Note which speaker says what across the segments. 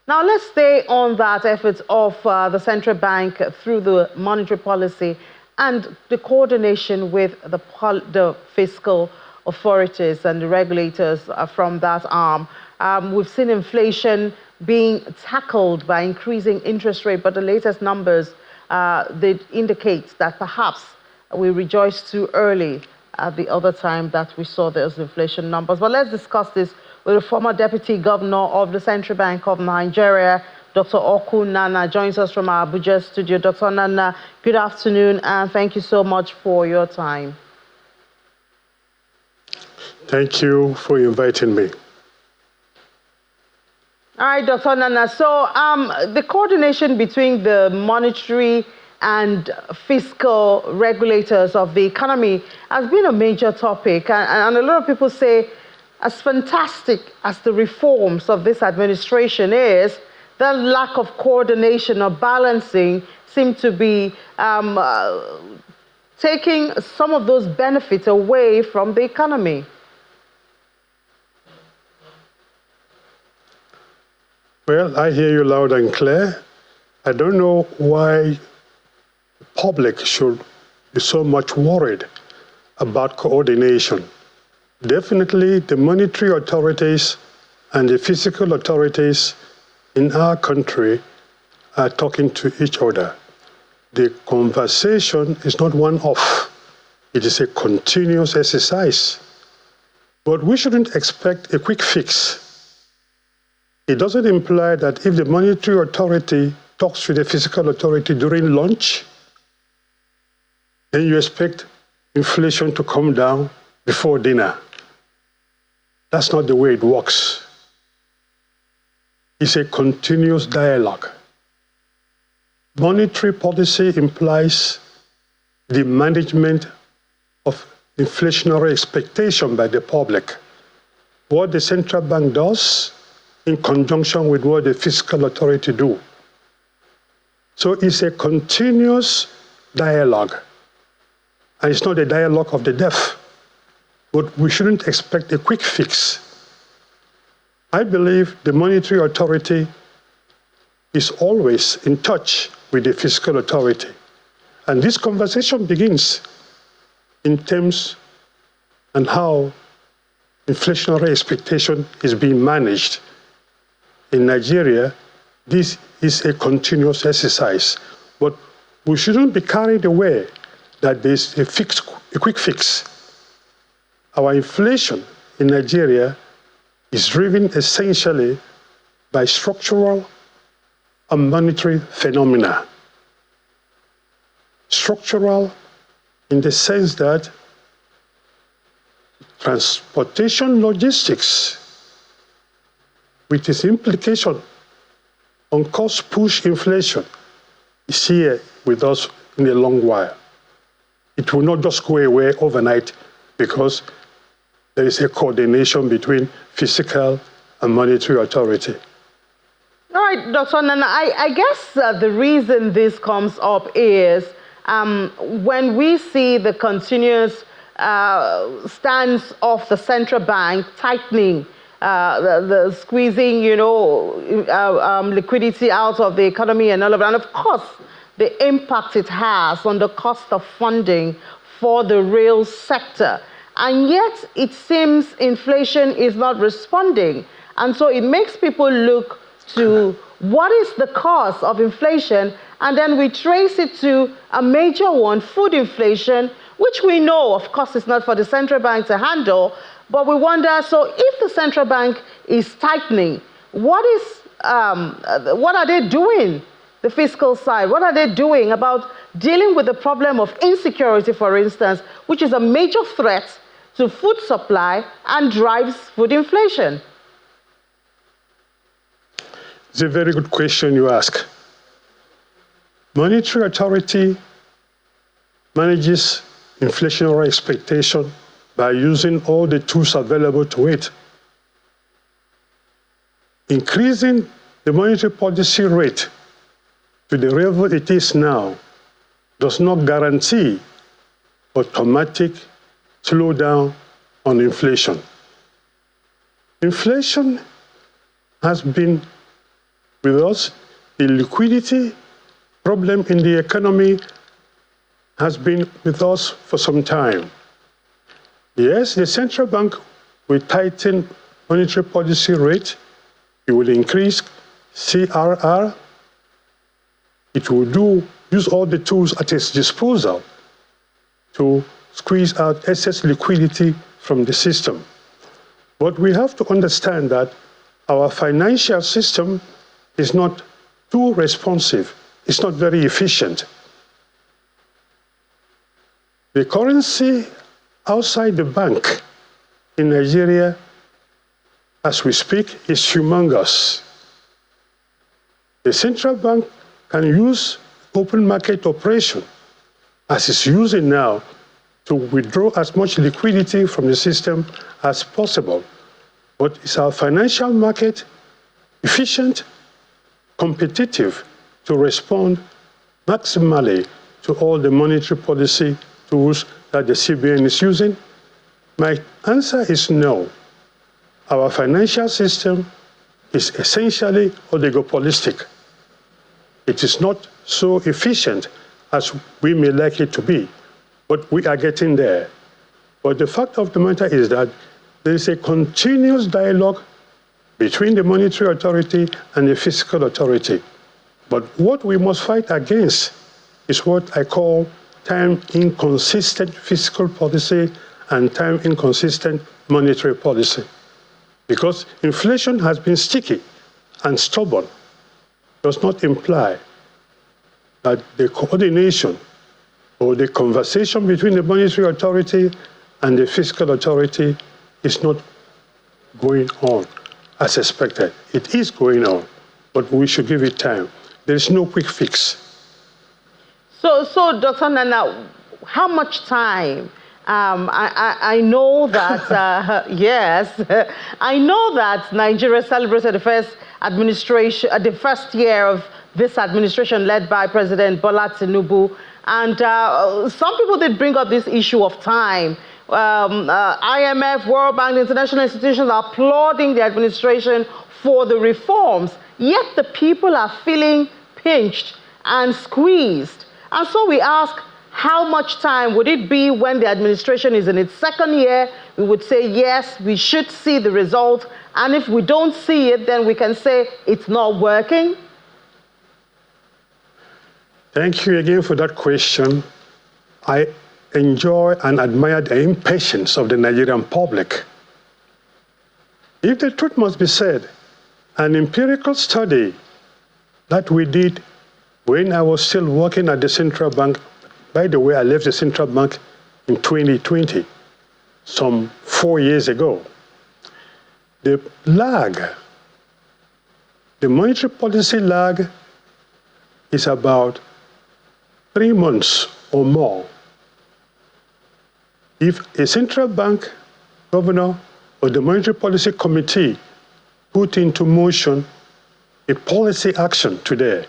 Speaker 1: Now, let's stay on that efforts of the central bank through the monetary policy and the coordination with the fiscal authorities and the regulators from that arm. We've seen inflation being tackled by increasing interest rate, but the latest numbers they indicate that perhaps we rejoiced too early at the other time that we saw those inflation numbers. But let's discuss this with the former Deputy Governor of the Central Bank of Nigeria, Dr. Oku Nana, joins us from our Abuja studio. Dr. Nana, good afternoon, and thank you so much for your time.
Speaker 2: Thank you for inviting me.
Speaker 1: All right, Dr. Nana. So the coordination between the monetary and fiscal regulators of the economy has been a major topic. And a lot of people say, as fantastic as the reforms of this administration is, the lack of coordination or balancing seem to be taking some of those benefits away from the economy.
Speaker 2: Well, I hear you loud and clear. I don't know why the public should be so much worried about coordination. Definitely, the monetary authorities and the fiscal authorities in our country are talking to each other. The conversation is not one-off. It is a continuous exercise. But we shouldn't expect a quick fix. It doesn't imply that if the monetary authority talks with the fiscal authority during lunch, then you expect inflation to come down before dinner. That's not the way it works. It's a continuous dialogue. Monetary policy implies the management of inflationary expectation by the public. What the central bank does in conjunction with what the fiscal authority do. So it's a continuous dialogue. And it's not a dialogue of the deaf. But we shouldn't expect a quick fix. I believe the monetary authority is always in touch with the fiscal authority. And this conversation begins in terms and how inflationary expectation is being managed. In Nigeria, this is a continuous exercise. But we shouldn't be carried away that there's a quick fix. Our inflation in Nigeria is driven essentially by structural and monetary phenomena. Structural in the sense that transportation logistics, with its implication on cost-push inflation, is here with us in a long while. It will not just go away overnight because there is a coordination between fiscal and monetary authority.
Speaker 1: All right, Dr. Nana, I guess the reason this comes up is when we see the continuous stance of the central bank tightening, the squeezing, liquidity out of the economy and all of that, and of course, the impact it has on the cost of funding for the real sector. And yet, it seems inflation is not responding. And so it makes people look to what is the cause of inflation, and then we trace it to a major one, food inflation, which we know, of course, is not for the central bank to handle, but we wonder, so if the central bank is tightening, what are they doing? The fiscal side, what are they doing about dealing with the problem of insecurity, for instance, which is a major threat to food supply and drives food inflation?
Speaker 2: It's a very good question you ask. Monetary authority manages inflationary expectation by using all the tools available to it. Increasing the monetary policy rate to the level it is now does not guarantee automatic slowdown on inflation. Inflation has been with us. The liquidity problem in the economy has been with us for some time. Yes, the central bank will tighten monetary policy rate. It will increase CRR. It will use all the tools at its disposal to squeeze out excess liquidity from the system. But we have to understand that our financial system is not too responsive. It's not very efficient. The currency outside the bank in Nigeria, as we speak, is humongous. The central bank can use open market operation, as it's using now, to withdraw as much liquidity from the system as possible. But is our financial market efficient, competitive to respond maximally to all the monetary policy tools that the CBN is using? My answer is no. Our financial system is essentially oligopolistic. It is not so efficient as we may like it to be, but we are getting there. But the fact of the matter is that there is a continuous dialogue between the monetary authority and the fiscal authority. But what we must fight against is what I call time-inconsistent fiscal policy and time-inconsistent monetary policy. Because inflation has been sticky and stubborn, does not imply that the coordination or the conversation between the monetary authority and the fiscal authority is not going on as expected. It is going on, but we should give it time. There is no quick fix.
Speaker 1: So Dr. Nana, how much time? I know that, yes, I know that Nigeria celebrated the first year of this administration led by President Bola Tinubu. And some people did bring up this issue of time. IMF, World Bank, international institutions are applauding the administration for the reforms, yet the people are feeling pinched and squeezed. And so we ask, how much time would it be when the administration is in its second year? We would say, yes, we should see the result. And if we don't see it, then we can say it's not working.
Speaker 2: Thank you again for that question. I enjoy and admire the impatience of the Nigerian public. If the truth must be said, an empirical study that we did when I was still working at the central bank, by the way, I left the central bank in 2020, some 4 years ago. The lag, the monetary policy lag, is about 3 months or more. If a central bank governor or the monetary policy committee put into motion a policy action today,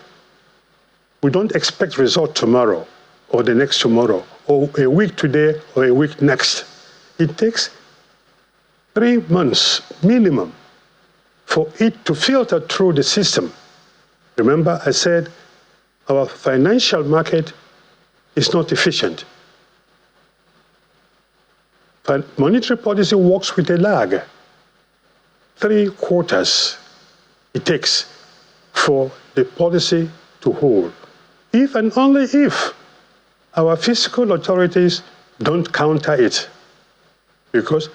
Speaker 2: we don't expect result tomorrow or the next tomorrow or a week today or a week next. It takes 3 months minimum for it to filter through the system. Remember, I said our financial market is not efficient. Monetary policy works with a lag. 3 quarters it takes for the policy to hold. If and only if our fiscal authorities don't counter it. Because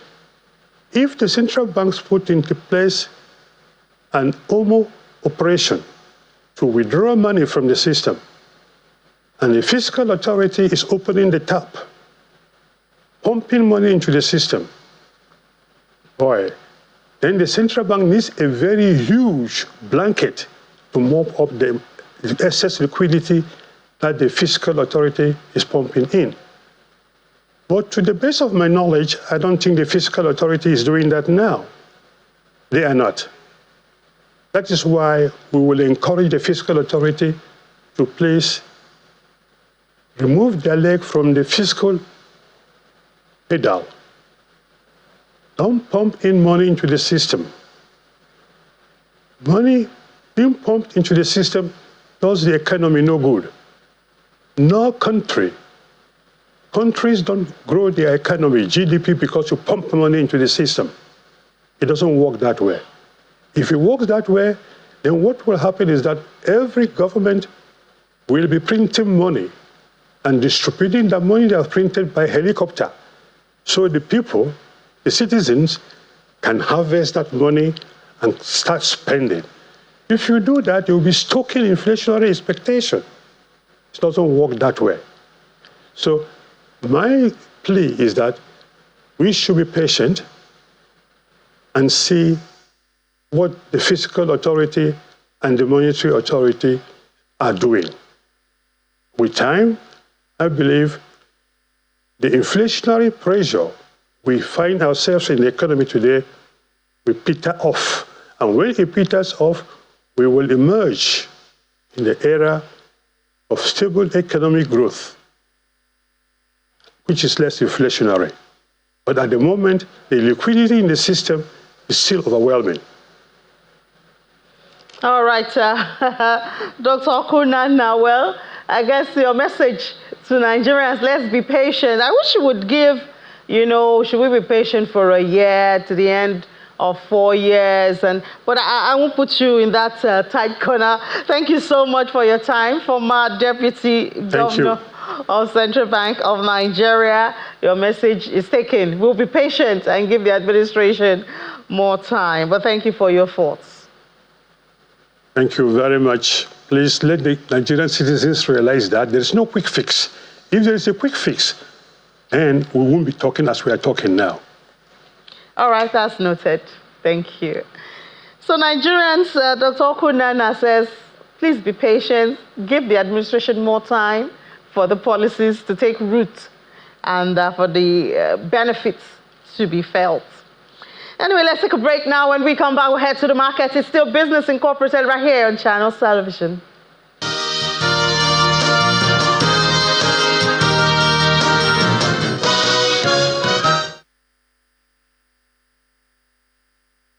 Speaker 2: if the central banks put into place an OMO operation to withdraw money from the system, and the fiscal authority is opening the tap, pumping money into the system, boy, then the central bank needs a very huge blanket to mop up the excess liquidity that the fiscal authority is pumping in. But to the best of my knowledge, I don't think the fiscal authority is doing that now. They are not. That is why we will encourage the fiscal authority to please remove their leg from the fiscal pedal. Don't pump in money into the system. Money being pumped into the system does the economy no good. No countries don't grow their economy, GDP, because you pump money into the system. It doesn't work that way. If it works that way, then what will happen is that every government will be printing money and distributing the money they have printed by helicopter. So the people, the citizens, can harvest that money and start spending. If you do that, you'll be stoking inflationary expectation. It doesn't work that way. So my plea is that we should be patient and see what the fiscal authority and the monetary authority are doing. With time, I believe the inflationary pressure we find ourselves in the economy today will peter off. And when it peters off, we will emerge in the era of stable economic growth, which is less inflationary. But at the moment, the liquidity in the system is still overwhelming.
Speaker 1: All right, Dr. Okunana, well, I guess your message to Nigerians, let's be patient. I wish you would give, should we be patient for a year to the end of 4 years? But I won't put you in that tight corner. Thank you so much for your time, former Deputy Governor of Central Bank of Nigeria. Your message is taken. We'll be patient and give the administration more time. But thank you for your thoughts.
Speaker 2: Thank you very much. Please let the Nigerian citizens realize that there is no quick fix. If there is a quick fix, then we won't be talking as we are talking now.
Speaker 1: All right, that's noted. Thank you. So Nigerians, Dr. Okunana says, please be patient, give the administration more time for the policies to take root and for the benefits to be felt. Anyway, let's take a break now. When we come back, we'll head to the market. It's still Business Incorporated right here on Channels Television.